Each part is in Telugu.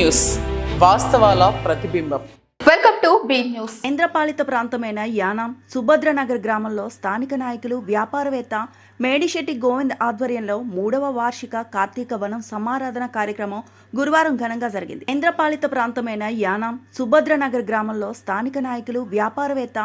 న్యూస్, వాస్తవాల ప్రతిబింబం. Welcome to be news. కేంద్రపాలిత ప్రాంతమైన యానాం సుభద్రనగర్ గ్రామంలో స్థానిక నాయకులు వ్యాపారవేత్త మేడిశెట్టి గోవింద్ ఆధ్వర్యంలో 3వ వార్షిక కార్తీక వనం సమారాధన కార్యక్రమం గురువారం ఘనంగా జరిగింది. కేంద్రపాలిత ప్రాంతమైన యానాం సుభద్రనగర్ గ్రామంలో స్థానిక నాయకులు వ్యాపారవేత్త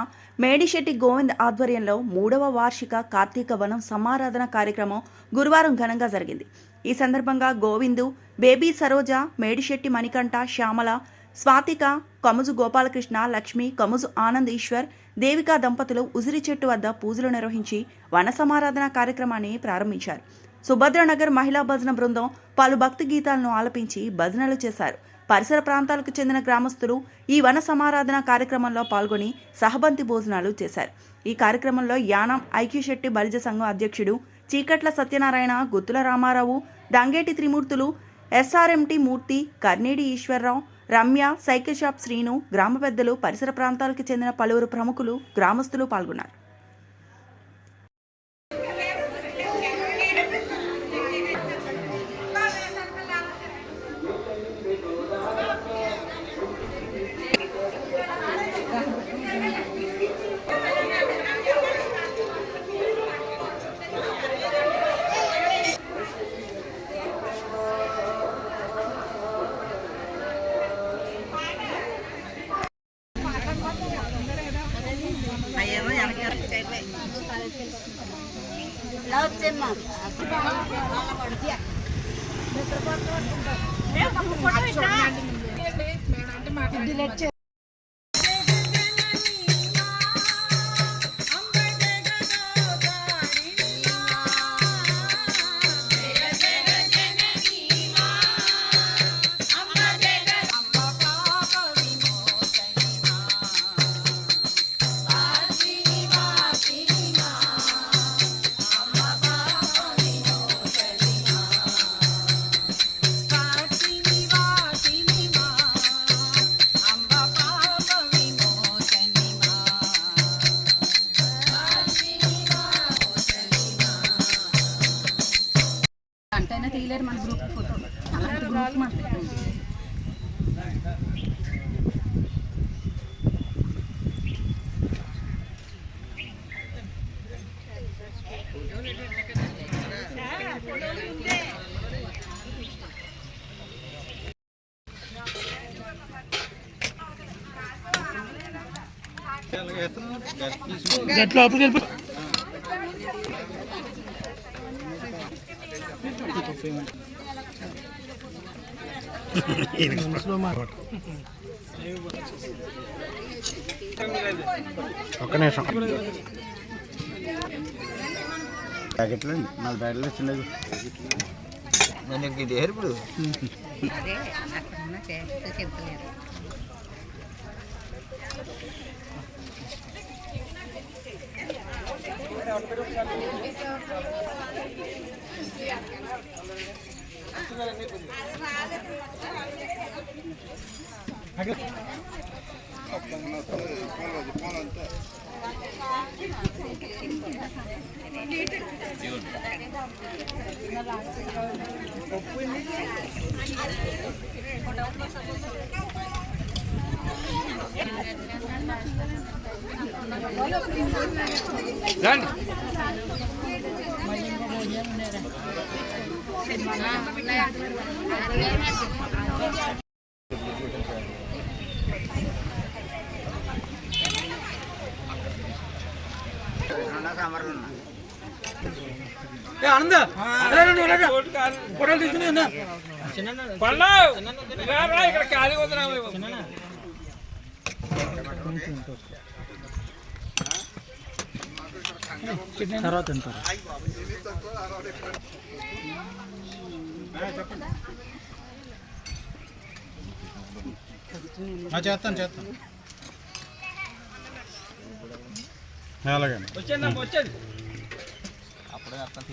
మేడిశెట్టి గోవింద్ ఆధ్వర్యంలో 3వ వార్షిక కార్తీక వనం సమారాధన కార్యక్రమం గురువారం ఘనంగా జరిగింది. ఈ సందర్భంగా గోవిందు, బేబీ సరోజ, మేడిశెట్టి మణికంఠ, శ్యామల, స్వాతిక, కముజు గోపాలకృష్ణ, లక్ష్మి, కముజు ఆనంద్ ఈశ్వర్, దేవికా దంపతులు ఉసిరి చెట్టు వద్ద పూజలు నిర్వహించి వన సమారాధన కార్యక్రమాన్ని ప్రారంభించారు. సుభద్రనగర్ మహిళా భజన బృందం పలు భక్తి గీతాలను ఆలపించి భజనలు చేశారు. పరిసర ప్రాంతాలకు చెందిన గ్రామస్తులు ఈ వన సమారాధన కార్యక్రమంలో పాల్గొని సహబంతి భోజనాలు చేశారు. ఈ కార్యక్రమంలో యానాం ఐక్యశెట్టి బలిజ సంఘం అధ్యక్షుడు చీకట్ల సత్యనారాయణ, గుత్తుల రామారావు, దంగేటి త్రిమూర్తులు, ఎస్ఆర్ఎంటి మూర్తి, కర్నేడి ఈశ్వరరావు, రమ్య, సైకిల్ షాప్ శ్రీను, గ్రామ పెద్దలు, పరిసర ప్రాంతాలకు చెందిన పలువురు ప్రముఖులు, గ్రామస్తులు పాల్గొన్నారు. అంటైనా తీయలేరు మన గ్రూప్ ఫోటో అలాంటి గ్రూప్ మాట్లాడుతుంది. ఒక్క నిమిషం ప్యాకెట్లు 4 ప్యాకెట్లు వచ్చింది. నేను ఇది ఇప్పుడు ఫోటోలు తీసుకుని ఇక్కడ ఖాళీ తర్వాత చేస్తాను అలాగే వచ్చేది అప్పుడే అర్థం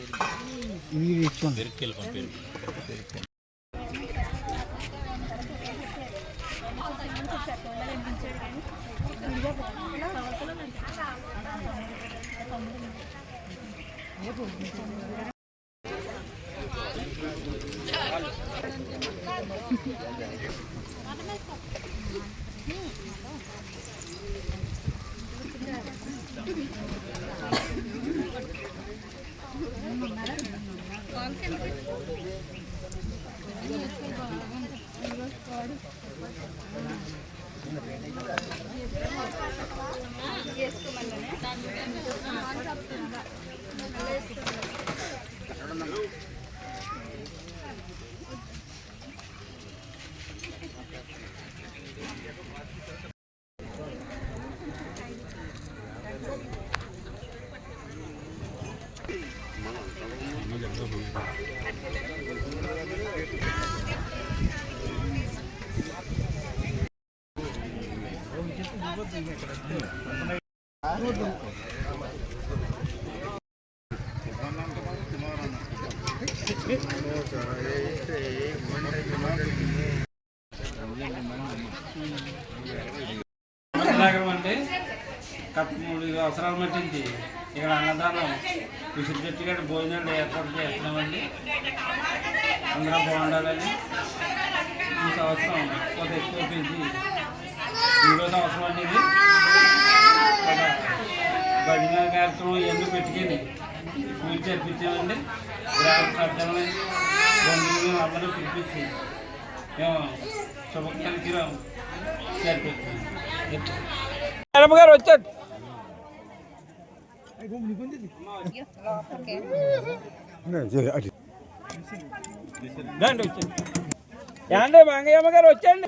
అంటే గత 3 సంవత్సరాల మట్టించి ఇక్కడ అన్నదానం విసిరిపెట్టి గట్టి భోజనాలు ఏర్పాటు చేస్తున్నామండి. అందరం బాగుండాలని ఈ సంవత్సరం కొంత ఎక్కువ పెంచి 3వ సంవత్సరం అనేది భజన కార్యక్రమం ఇవన్నీ పెట్టుకొని స్కూల్ చేర్పించామండి. గ్రామ ప్రజలని బంధువులు అందరూ పిలిపించి మేము శుభ కార్యక్రమం చేర్పించాము. గారు వచ్చాడు ఏండి మంగయ్యమ్మ గారు వచ్చండి.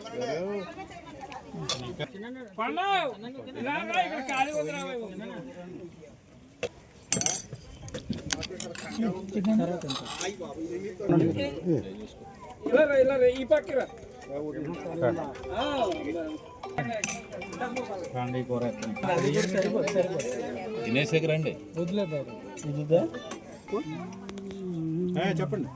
ఇక్కడ ఖాళీ ఇలా ఈ పక్కరా రండి చెప్పండి.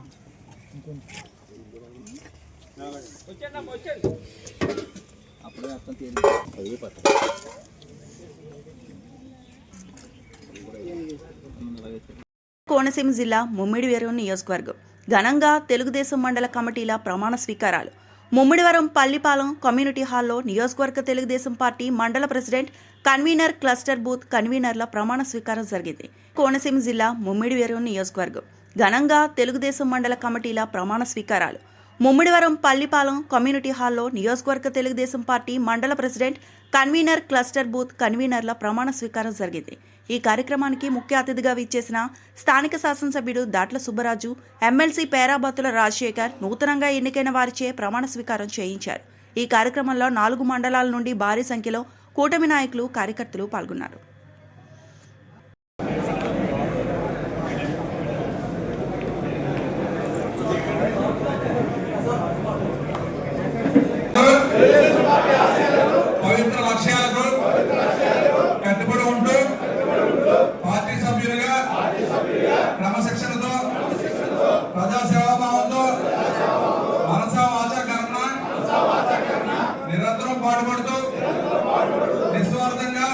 కోనసీమ జిల్లా ముమ్మిడివరం నియోజకవర్గం ఘనంగా తెలుగుదేశం మండల కమిటీల ప్రమాణ స్వీకారాలు. ముమ్మిడివరం పల్లిపాలెం కమ్యూనిటీ హాల్లో నియోజకవర్గ తెలుగుదేశం పార్టీ మండల ప్రెసిడెంట్, కన్వీనర్, క్లస్టర్ బూత్ కన్వీనర్ల ప్రమాణ స్వీకారం జరిగింది. కోనసీమ జిల్లా ముమ్మిడివరం నియోజకవర్గం ఘనంగా తెలుగుదేశం మండల కమిటీల ప్రమాణ స్వీకారాలు. ముమ్మిడివరం పల్లిపాలెం కమ్యూనిటీ హాల్లో నియోజకవర్గ తెలుగుదేశం పార్టీ మండల ప్రెసిడెంట్, కన్వీనర్, క్లస్టర్ బూత్ కన్వీనర్ల ప్రమాణ స్వీకారం జరిగింది. ఈ కార్యక్రమానికి ముఖ్య అతిథిగా విచ్చేసిన స్థానిక శాసనసభ్యుడు దాట్ల సుబ్బరాజు, ఎమ్మెల్సీ పేరాబత్తుల రాజశేఖర్ నూతనంగా ఎన్నికైన వారిచే ప్రమాణ స్వీకారం చేయించారు. ఈ కార్యక్రమంలో 4 మండలాల నుండి భారీ సంఖ్యలో కూటమి నాయకులు, కార్యకర్తలు పాల్గొన్నారు. పవిత్ర లక్ష్యాలకు కట్టుబడి ఉంటూ పార్టీ సభ్యులుగా క్రమశిక్షణతో ప్రజాసేవాభావంతో మనసా వాచా కర్మణ నిరంతరం పాటుపడుతూ నిస్వార్థంగా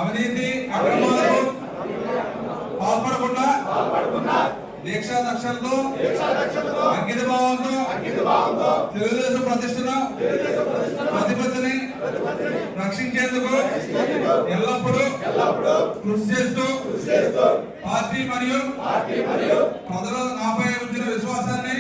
అవినీతి అక్రమాలకు పాల్పడకుండా దీక్షా దక్షలతో అంకిత భావంతో తెలుగుదేశం ప్రతిష్టను ప్రతిపత్తిని రక్షించేందుకు ఎల్లప్పుడూ కృషి చేస్తూ పార్టీ మరియు ప్రజలు నాపై ఉంచిన విశ్వాసాన్ని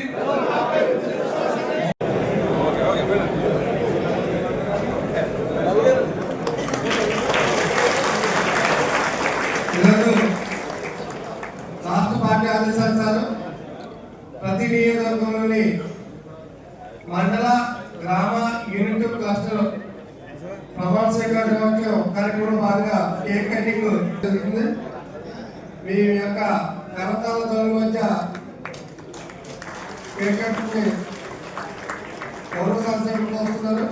రాష్ట్ర పార్టీ ఆదేశానుసారం ప్రతి నియోజకవర్గంలోని మండల, గ్రామ, యూనిట్, క్లస్టర్ ప్రమాణ స్వీకారం కార్యక్రమం భాగంగా కేక్ కటింగ్ జరుగుతుంది. మీ యొక్క కరతాల ధ్వనుల మధ్య కేక్ కటింగ్ గౌరవ శాసనసభ్యులు వస్తున్నారు.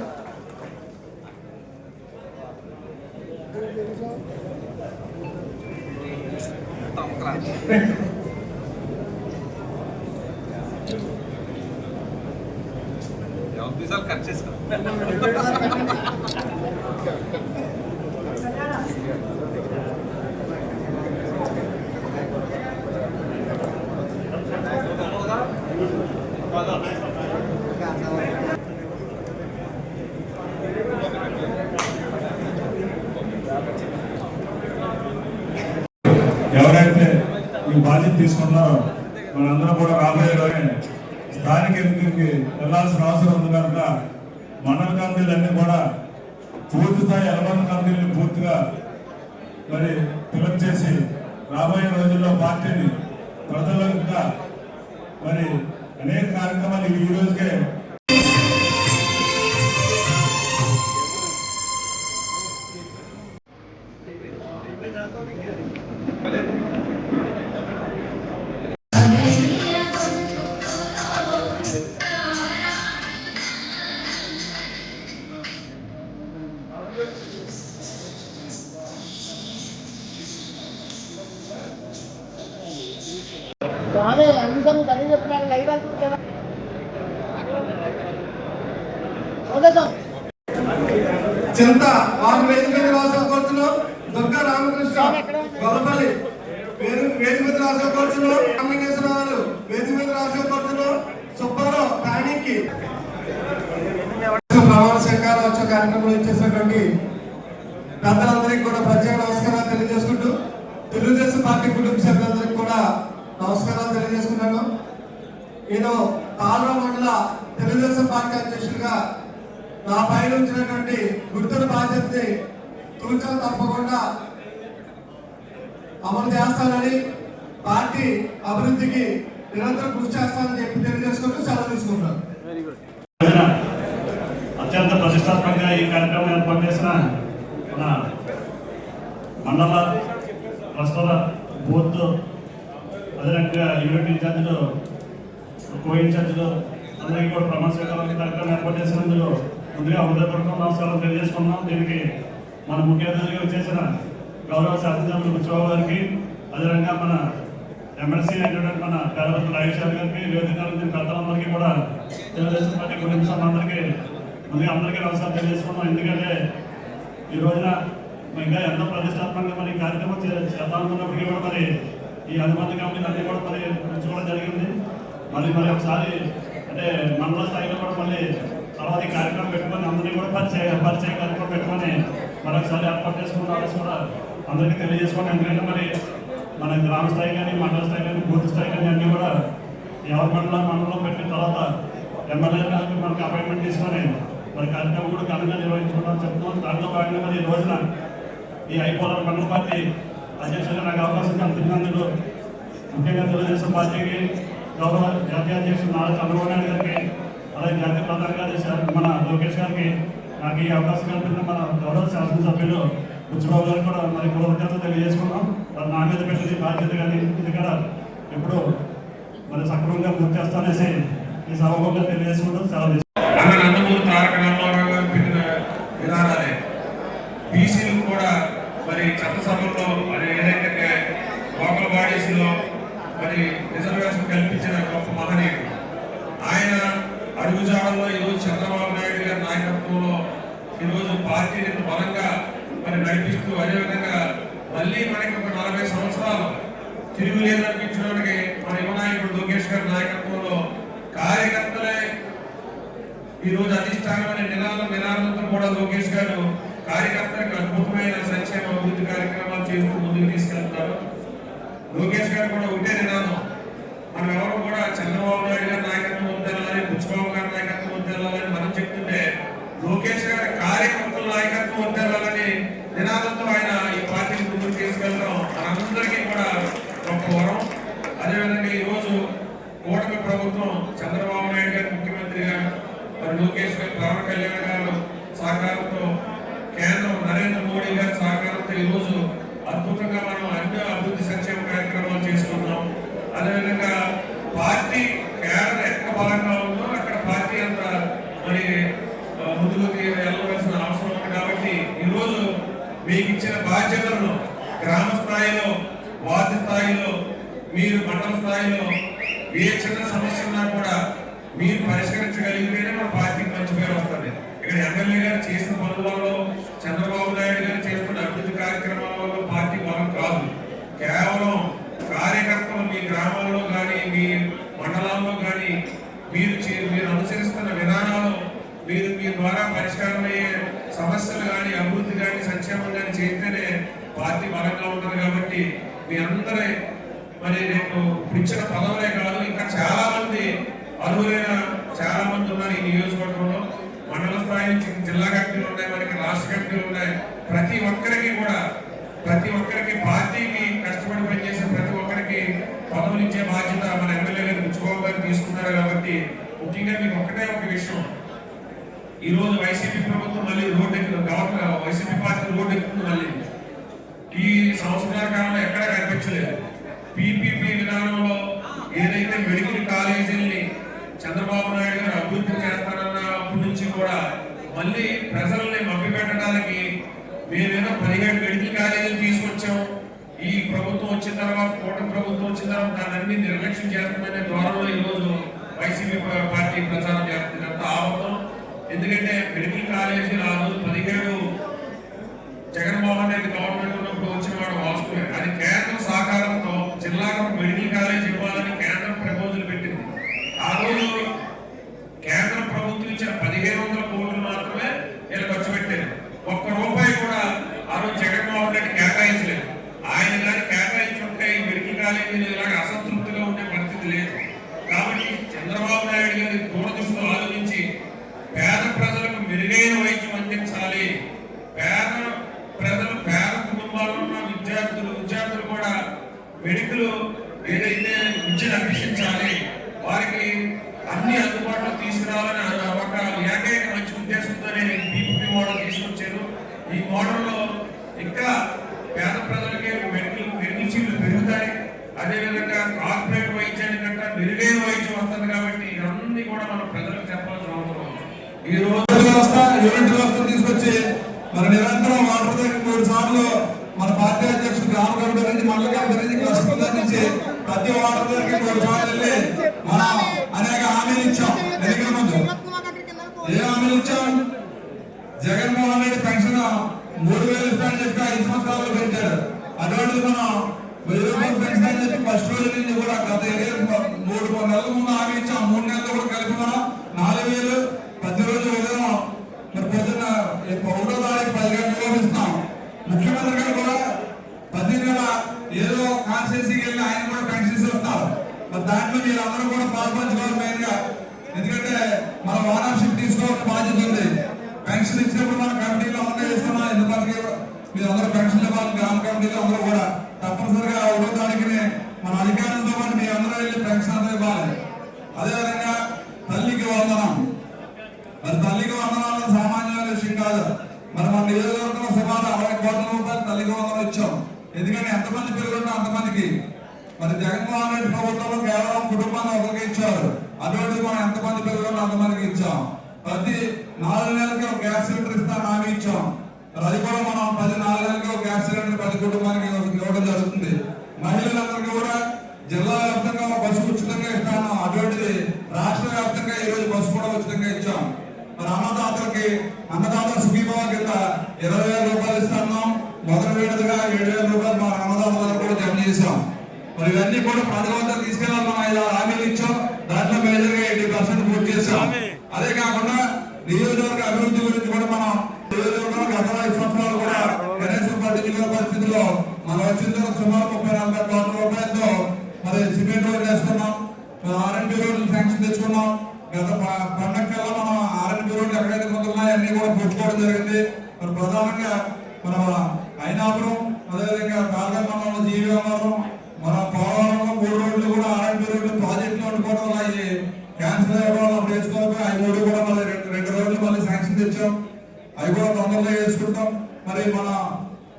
కట్ చేసుకో. ఎవరైతే ఈ బాధ్యత తీసుకున్నారో మనందరం కూడా రాబోయే రోజు స్థానిక ఎన్నికలకి వెళ్లాల్సిన అవసరం ఉంది కనుక మండల కమిటీలన్నీ కూడా పూర్తి స్థాయి అనుబంధ కమిటీలను పూర్తిగా మరి ఫిలప్ చేసి రాబోయే రోజుల్లో పార్టీని ప్రజలుగా మరి అనేక కార్యక్రమాలు ఈ రోజుకే చింత వారు వేదిక మీద రాసుకోవచ్చును. దుర్గా రామకృష్ణ గొల్లపల్లి వేదిక మీద రాసుకోవచ్చును. రామలింగేశ్వరరావు వేదిక మీద రాసుకోవచ్చును. సుబ్బారావు తానికి ప్రమాణ స్వీకారోత్సవ కార్యక్రమంలో ఇచ్చేసినటువంటి పెద్దలందరికీ కూడా ప్రత్యేక నమస్కారాలు తెలియజేసుకుంటూ తెలుగుదేశం పార్టీ కుటుంబ సభ్యులందరికీ కూడా నమస్కారాలు తెలియజేసుకున్నాను. నేను తాళ్ళ మండల తెలుగుదేశం పార్టీ అధ్యక్షుడిగా నా పైన ఉంచినటువంటి గుర్తుల బాధ్యతని తూచా తప్పకుండా అమలు చేస్తానని, పార్టీ అభివృద్ధికి నిరంతరం కృషి చేస్తానని చెప్పి తెలియజేసుకుంటూ సెలవు తీసుకుంటాను. అత్యంత ప్రతిష్టాత్మకంగా ఈ కార్యక్రమం ఏర్పాటు చేసిన మన మండల ప్రస్తుత బూత్ అదేవిధంగా యూనిట్ ఇన్ఛార్జీలు, కో ఇన్ఛార్జీలు అందరికీ కూడా ప్రమాణ స్వీకారం కార్యక్రమం ఏర్పాటు చేసినందుకు ముందుగా హృదయపూర్వక నమస్కారం తెలియజేసుకున్నాం. దీనికి మన ముఖ్య అతిథిగా వచ్చేసిన గౌరవ శాసనసభ్యులు బుచ్చిబాబు గారికి, అదేవిధంగా మన ఎమ్మెల్సీ అయినటువంటి మన పేదపతి రాజేశ్వర్ గారికి, వేదిక పెద్దలందరికీ కూడా తెలుగుదేశం పార్టీ కుటుంబ సభ్యులందరికీ ముందుగా అందరికీ నమస్కారం తెలియజేసుకున్నాం. ఎందుకంటే ఈ రోజున ఇంకా ఎంతో ప్రతిష్టాత్మకంగా మరి కార్యక్రమం చేద్దామన్నప్పటికీ కూడా మరి ఈ అనుబంధ కమిటీలు అన్నీ కూడా మరి ఉంచుకోవడం జరిగింది. మరి ఒకసారి అంటే మండల స్థాయిలో కూడా మళ్ళీ తర్వాత ఈ కార్యక్రమం పెట్టుకొని అందరినీ కూడా పరిచయ కార్యక్రమం పెట్టుకొని మరొకసారి ఏర్పాటు చేసుకున్న ఆలోచన కూడా అందరికీ తెలియజేసుకోండి. ఎందుకంటే మరి మన గ్రామ స్థాయి కానీ, మండల స్థాయి కానీ, బూత్ స్థాయి కానీ అన్నీ కూడా ఎవరి మండలం పెట్టిన తర్వాత ఎమ్మెల్యే గారికి మనకి అపాయింట్మెంట్ తీసుకొని మరి కార్యక్రమం కూడా ఘనంగా నిర్వహించుకుంటామని చెప్తున్నాం. దాంట్లో భాగంగా మరి ఈ రోజున ఈ ఐపోవరం మండల పార్టీ అధ్యక్షులుగా నాకు అవకాశం కల్పించినందుకు ముఖ్యంగా తెలుగుదేశం పార్టీకి, గౌరవ జాతీయ అధ్యక్షుడు నారా చంద్రబాబు నాయుడు గారికి, అలాగే జాతీయ ప్రధాన కార్యదర్శి మన లోకేష్ గారికి నాకు ఈ అవకాశం కల్పించిన మన గౌరవ శాసనసభ్యులు బుచ్చిబాబు గారికి కూడా మరి కృతజ్ఞతలు తెలియజేసుకున్నాం. మరి నా మీద పెట్టింది బాధ్యత కానీ ఇది కూడా ఎప్పుడు మరి సక్రమంగా పూర్తి చేస్తానేసి ఈ సభగా తెలియజేసుకుంటూ సెలవు నందమూరి తారక రామారావు గారు పెట్టిన విధానాలే బీసీలు కూడా మరి చట్టసభల్లో మరి ఏదైతే లోకల్ బాడీస్ లో మరి రిజర్వేషన్ కల్పించిన గొప్ప మహనీయుడు ఆయన అడుగుజాడల్లో ఈరోజు చంద్రబాబు నాయుడు గారి నాయకత్వంలో ఈరోజు పార్టీని బలంగా మరి నడిపిస్తూ, అదేవిధంగా మళ్ళీ మనకి ఒక 40 సంవత్సరాలు తిరుగులేదు అనిపించడానికి మన యువ నాయకుడు లోకేష్ గారి నాయకత్వంలో కార్యకర్తలే ఈరోజు అధిష్టానమైన నినాదంతో కూడా లోకేష్ గారు కార్యకర్తలకు అద్భుతమైన సంక్షేమ అభివృద్ధి కార్యక్రమాలు చేస్తూ ముందుకు తీసుకెళ్తున్నారు. లోకేష్ గారు కూడా ఒకటే నినాదం, మనం ఎవరు కూడా చంద్రబాబు నాయుడు గారి నాయకత్వం వద్దెళ్ళాలని, బుచ్చిబాబు గారి నాయకత్వం వద్దెళ్ళాలని మనం చెప్తుంటే లోకేష్ గారి కార్యకర్తల నాయకత్వం వద్దెళ్ళాలని నినాదంతో ఆయన ఈ పార్టీని ముందుకు తీసుకెళ్ళడం మనందరికీ కూడా గొప్ప వరం. అదేవిధంగా ఈరోజు కూటమి ప్రభుత్వం చంద్రబాబు నాయుడు గారు ముఖ్యమంత్రిగా, మరి లోకేష్ గారు, పవన్ కళ్యాణ్ గారు సహకారంతో, కేంద్రం నరేంద్ర మోడీ గారి సహకారంతో ఈరోజు అద్భుతంగా మనం అన్ని అభివృద్ధి సంక్షేమ కార్యక్రమాలు చేసుకుంటున్నాం. అదేవిధంగా పార్టీ కేడర్ ఎక్కడ బలంగా ఉందో అక్కడ పార్టీ అంత మరి ముందుకు వెళ్ళవలసిన అవసరం ఉంది. కాబట్టి ఈరోజు మీకు ఇచ్చిన బాధ్యతలను గ్రామ స్థాయిలో, వార్డు స్థాయిలో, మీరు మండల స్థాయిలో ఏ చిన్న సమస్య ఉన్నా కూడా మీరు పరిష్కరించగలిగితేనే మన పార్టీకి మంచి పేరు వస్తుంది. ఇక్కడ ఎమ్మెల్యే గారు చేసిన పనుల వల్ల, చంద్రబాబు నాయుడు గారు చేస్తున్న అభివృద్ధి కార్యక్రమాల వల్ల పార్టీ బలం కాదు. కేవలం కార్యకర్తలు మీ గ్రామాల్లో కానీ, మీ మండలాల్లో కానీ మీరు అనుసరిస్తున్న విధానాలు, మీరు మీ ద్వారా పరిష్కారమయ్యే సమస్యలు కానీ, అభివృద్ధి కానీ, సంక్షేమం కానీ చేస్తేనే పార్టీ బలంగా ఉంటుంది. కాబట్టి మీ అందరి మరి రేపు ఇచ్చిన పదవులే కాదు, ఇంకా చాలా మంది అర్హులైన చాలా మంది ఉన్నారు ఈ నియోజకవర్గంలో. మండల స్థాయి నుంచి జిల్లా కమిటీలు ఉన్నాయి, మనకి రాష్ట్ర కమిటీలు ఉన్నాయి. ప్రతి ఒక్కరికి పార్టీకి కష్టపడి పనిచేసిన ప్రతి ఒక్కరికి పదవులు ఇచ్చే బాధ్యత మన ఎమ్మెల్యే గారు బుచ్చిబాబు గారు తీసుకున్నారు. కాబట్టి ముఖ్యంగా మీకు ఒకటే ఒక విషయం, ఈ రోజు వైసీపీ ప్రభుత్వం మళ్ళీ వైసీపీ పార్టీ రోడ్డు ఎక్కుతుంది. మళ్ళీ ఈ సంవత్సరాల కాలంలో ఎక్కడ కనిపించలేదు. పీపీపీ విధానంలో ఏదైతే మెడికల్ కాలేజీల్ని చంద్రబాబు నాయుడు గారు అభివృద్ధి చేస్తారన్నప్పటి నుంచి కూడా మళ్ళీ ప్రజల్ని మభ్యపెట్టడానికి మేమేదో 17 మెడికల్ కాలేజీలు తీసుకొచ్చాం, ఈ ప్రభుత్వం వచ్చిన తర్వాత కూటమి ప్రభుత్వం వచ్చిన తర్వాత దాన్ని నిర్లక్ష్యం చేస్తుందనే ధోరణిలో ఈరోజు వైసీపీ పార్టీ ప్రచారం చేస్తుంది. అంత ఆబద్ధం. ఎందుకంటే మెడికల్ కాలేజీలు ఆ రోజు 17 జగన్మోహన్ రెడ్డి గవర్నమెంట్ ఉన్నప్పుడు వచ్చిన వాడు వాస్తవమే. అది కేంద్రం సహకారంతో జిల్లాకు మెడికల్ కాలేజ్ ఇవ్వాలని కేంద్రం ప్రపోజల్ పెట్టింది. ఆ రోజు కేంద్ర ప్రభుత్వం ఇచ్చిన 1500 కోట్లు మాత్రమే వీళ్ళు ఖర్చు పెట్టారు. ₹1 కూడా ఆ రోజు జగన్మోహన్ రెడ్డి కేటాయించలేదు. ఆయన కానీ కేటాయించుంటే ఈ మెడికల్ కాలేజీలు ఇలాగ అసంతృప్తిగా ఉండే పరిస్థితి లేదు. కాబట్టి చంద్రబాబు నాయుడు గారి దూరదృష్టితో ఆలోచించి పేద ప్రజలకు మెరుగైన వైద్యం అందించాలి. పేద కుటుంబాల్లో ఉన్న విద్యార్థులు కూడా మెడికల్ ఏదైతే విద్యను అభ్యసించాలి, వారికి అన్ని అందుబాటులో తీసుకురావాలని ఒక ఏకైక మంచి ఉద్దేశంతోనే PPP మోడల్ తీసుకొచ్చారు. ఈ మోడల్లో ఇంకా పేద ప్రజలకి మెడికల్ సీట్లు పెరుగుతాయి. అదేవిధంగా కార్పొరేట్ వైద్యాన్ని కంటే మెరుగైన వైద్యం వస్తుంది. కాబట్టి ఇవన్నీ కూడా మనం ప్రజలకు చెప్పాల్సిన అవసరం ఉంది. ఈ రోజు యూనిట్ వ్యవస్థ తీసుకొచ్చి మరి నిరంతరం వాటర్ దగ్గర 3 సార్లు మన పార్టీ అధ్యక్షుడు గ్రామ కమిటీ నుంచి మండల కమిటీ నుంచి క్లస్టర్ నుంచి ప్రతి వాటర్ దగ్గరికి 3 సార్లు వెళ్ళి మనం అనేక హామీలు ఇచ్చాం. ఎన్నికల ముందు ఏ హామీలు ఇచ్చాం? జగన్మోహన్ రెడ్డి పెన్షన్ 3000 ఇస్తానని చెప్పి 5 సంవత్సరాలు పెంచాడు. అటువంటిది మనం 1000 రూపాయలు పెన్షన్ అని చెప్పి ఫస్ట్ రోజు నుంచి కూడా గత 3 నెలల ముందు హామీ ఇచ్చాం. 3 నెలలు కూడా కలిపి మనం 4000 ప్రతిరోజు ఉదయం మరి పొద్దున్న 1వ తారీఖు 10 గంటలకు ఇస్తాం. ముఖ్యమంత్రి గారు కూడా ప్రతి నెల ఏదో కాన్స్టిట్యూన్సీకి వెళ్ళి ఆయన కూడా పెన్షన్ ఇస్తారు. మరి దాంట్లో మీరు అందరూ కూడా పాల్పంచుకోవాలి మెయిన్ గా. ఎందుకంటే మన ఓనర్షిప్ తీసుకోవాల్సిన బాధ్యత ఉంది. పెన్షన్ ఇచ్చినప్పుడు మన కమిటీలో అందరూ వేసుకున్నాం. ఎందుకంటే మీరు అందరూ పెన్షన్ ఇవ్వాలి. గ్రామ కమిటీలో అందరూ కూడా తప్పనిసరిగా 1వ తారీఖుని మన అధికారులతో పాటు మీరు అందరూ వెళ్ళి పెన్షన్ అందరూ ఇవ్వాలి. అదేవిధంగా తల్లికి వందనం. మరి తల్లికి వందనాలు సామాన్యమైన విషయం కాదు. మరి మన నియోజకవర్గంలో సుమారు 60 కోట్ల రూపాయలు తల్లికి వందనం ఇచ్చాం. ఎందుకంటే ఎంతమంది పిల్లలుంటే అంతమందికి. మరి జగన్మోహన్ రెడ్డి ప్రభుత్వంలో కేవలం కుటుంబాన్ని ఒకరికి ఇచ్చారు. అటువంటి మనం ఎంతమంది పిల్లలు అంతమందికి ఇచ్చాం. ప్రతి 4 నెలలకి ఒక గ్యాస్ సిలిండర్ ఇస్తామని హామీ ఇచ్చాం. అది కూడా మనం 4 నెలలకి ఒక గ్యాస్ సిలిండర్ ప్రతి కుటుంబానికి ఇవ్వడం జరుగుతుంది. మహిళలందరికీ కూడా జిల్లా వ్యాప్తంగా బస్సు ఉచితంగా ఇస్తాను. అటువంటిది రాష్ట్ర వ్యాప్తంగా ఈ రోజు బస్సు కూడా ఉచితంగా ఇచ్చాం. మరి అన్నదాత సుఖీభావ కింద 20,000 రూపాయలు ఇస్తాను. మొదటి విడతగా 7,000 రూపాయలు మన అన్నదాతలకు కూడా జమ చేశాం. మరి ఇవన్నీ కూడా ప్రజల వద్ద తీసుకెళ్ళాలి. మనం 5 హామీలు ఇచ్చాం. దాంట్లో మేజర్గా 80% పూర్తి చేశాం. అదే కాకుండా నియోజకవర్గ అభివృద్ధి గురించి కూడా మనం నియోజకవర్గం గత 5 సంవత్సరాలు కూడా కనీసం పట్టించుకునే పరిస్థితిలో మనం వచ్చిన సుమారు 30-40 కోట్ల రూపాయలతో మరి సిమెంట్ రోడ్లు వేసుకున్నాం. R&B రోడ్లు శాంక్షన్ తెచ్చుకున్నాం. గత పండగల్లో మనం R&B రోడ్లు ఎక్కడైతే మొదలున్నాయో అన్ని కూడా పుచ్చుకోవడం జరిగింది. మరి ప్రధానంగా మన అయినాపురం, అదేవిధంగా కాలగంలో జీవివరం, మన పోలవరంలో 3 రోడ్లు కూడా R&B రోడ్లు ప్రాజెక్టులు వండుకోవడం వల్ల ఈ క్యాన్సిల్ అవ్వడం అప్పుడు వేసుకోవాలి. అవి 3 కూడా మళ్ళీ 2 రోడ్లు మళ్ళీ శాంక్షన్ తెచ్చాం. అవి కూడా తొందరగా వేసుకుంటాం. మరి మన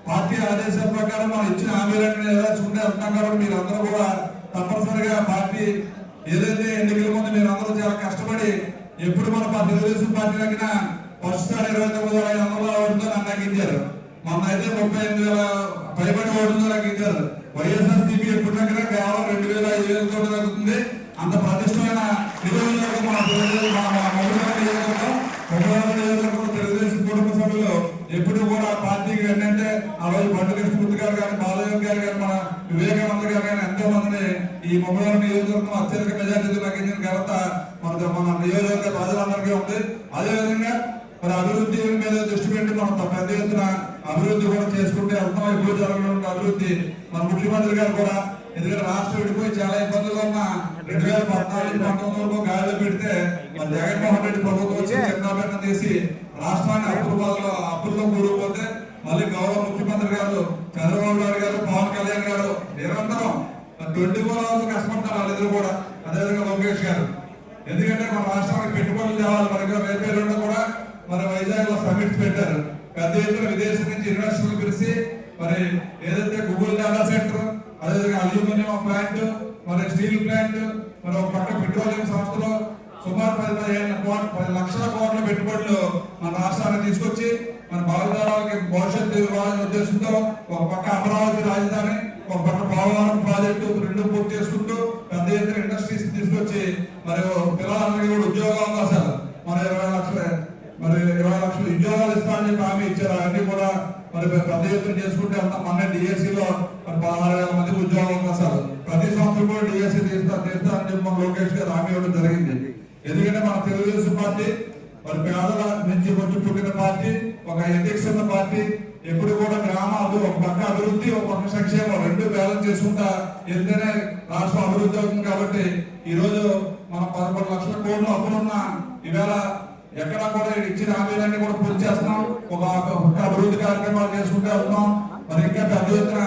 పార్టీ ఆదేశాల ప్రకారం మనం ఇచ్చిన హామీలన్నీ నెరవేర్చుకుంటే వెళ్తాం. కాబట్టి మీరు అందరూ కూడా తప్పనిసరిగా పార్టీ ఏదైతే ఎన్నికల ముందు మీరు అందరూ చాలా కష్టపడి ఎప్పుడు మన తెలుగుదేశం పార్టీ దగ్గర ఫస్ట్ సారి 29,500 ఓటుతో నన్ను అగ్గించారు. మొన్న అయితే 38,000 పైబడి ఓటుతో అగ్గించారు. వైఎస్ఆర్సీపీ ఎప్పుడు దగ్గర కేవలం 2,000-5,000 తగ్గుతుంది. అంత ప్రతిష్టమైన నియోజకవర్గం మన నియోజకవర్గం తెలుగుదేశం కుటుంబ సభ్యులు ఎప్పుడు కూడా పార్టీకి ఏంటంటే ఆ రోజు బండి కృష్ణమూర్తి గారు కానీ, బాలయోగి గారు కానీ, మన వివేకానంద గారు కానీ ఎంతో మందిని ఈ మొబైల్ నియోజకవర్గం అత్యధిక మెజార్టీతో తగ్గించిన ఘనత మన నియోజకవర్గ ప్రజలందరికీ ఉంది. అదేవిధంగా మరి అభివృద్ధి మీద దృష్టి పెట్టి మనం పెద్ద ఎత్తున అభివృద్ధి కూడా చేసుకుంటే అర్థం ఇప్పుడు జరగడం అభివృద్ధి మన ముఖ్యమంత్రి గారు కూడా. ఎందుకంటే రాష్ట్రం విడిపోయి చాలా ఇబ్బందులు ఉన్న 2014-19 వరకు గాలిలో పెడితే మన జగన్మోహన్ రెడ్డి ప్రభుత్వం వచ్చి చంద్రబాబు చేసి రాష్ట్రాన్ని అప్పుల్లో కూడిపోతే మళ్ళీ గౌరవ ముఖ్యమంత్రి గారు చంద్రబాబు నాయుడు గారు, పవన్ కళ్యాణ్ గారు నిరంతరం 24 అవర్స్ కష్టపడతారు వాళ్ళిద్దరు కూడా. అదేవిధంగా లోకేష్ గారు. ఎందుకంటే మన రాష్ట్రానికి పెట్టుబడులు తేవాలి. మనకి రేపేళ్ళు కూడా మన వైజాగ్ లో సమిట్స్ పెట్టారు. పెద్ద ఎత్తున విదేశం నుంచి ఇన్వెస్టర్లు పిలిచి మరి ఏదైతే గూగుల్ డేటా సెంటర్, అదేవిధంగా అల్యూమినియం ప్లాంట్, మరి స్టీల్ ప్లాంట్, మరి ఒక పక్క పెట్రోలియం సంస్థలు సుమారు 10 లక్షల కోట్ల పెట్టుబడులు మన రాష్ట్రానికి తీసుకొచ్చి మన భావితరాలకి భవిష్యత్తు ఇవ్వాలనే ఉద్దేశంతో ఒక పక్క అమరావతి రాజధాని, ఒక పక్క పోలవరం ప్రాజెక్టు రెండు పూర్తి చేసుకుంటూ పెద్ద ఎత్తున ఇండస్ట్రీస్ తీసుకొచ్చి మరి పిల్లలందరికీ కూడా ఉద్యోగ అవకాశాలు మరి 20 లక్షలు ఉద్యోగాలు ఇస్తామని చెప్పి హామీ ఇచ్చారు. అవన్నీ కూడా మరి పెద్ద ఎత్తున చేసుకుంటే అంత మన డిఎస్సిలో మరి 16,000 మందికి ఉద్యోగ అవకాశాలు ప్రతి సంవత్సరం కూడా డిఎస్సి తీస్తారని చెప్పి మన లోకేష్ గారు హామీ ఇవ్వడం జరిగింది. ఎందుకంటే మన తెలుగుదేశం పార్టీ మరి పేదల నుంచి వచ్చి పుట్టిన పార్టీ, ఒక ఎథిక్స్ ఉన్న పార్టీ. ఎప్పుడు కూడా గ్రామాలు ఒక పక్క అభివృద్ధి, ఒక పక్క సంక్షేమం రెండు బ్యాలెన్స్ చేసుకుంటా వెళ్తేనే రాష్ట్రం అభివృద్ధి అవుతుంది. కాబట్టి ఈ రోజు మనం 11 లక్షల కోట్లు అప్పులున్న ఈవేళ ఎక్కడ కూడా ఇచ్చిన హామీలన్నీ కూడా పూర్తి చేస్తున్నాం. ఒక అభివృద్ధి కార్యక్రమాలు చేసుకుంటూ వెళ్తున్నాం. మరి ఇంకా పెద్ద ఎత్తున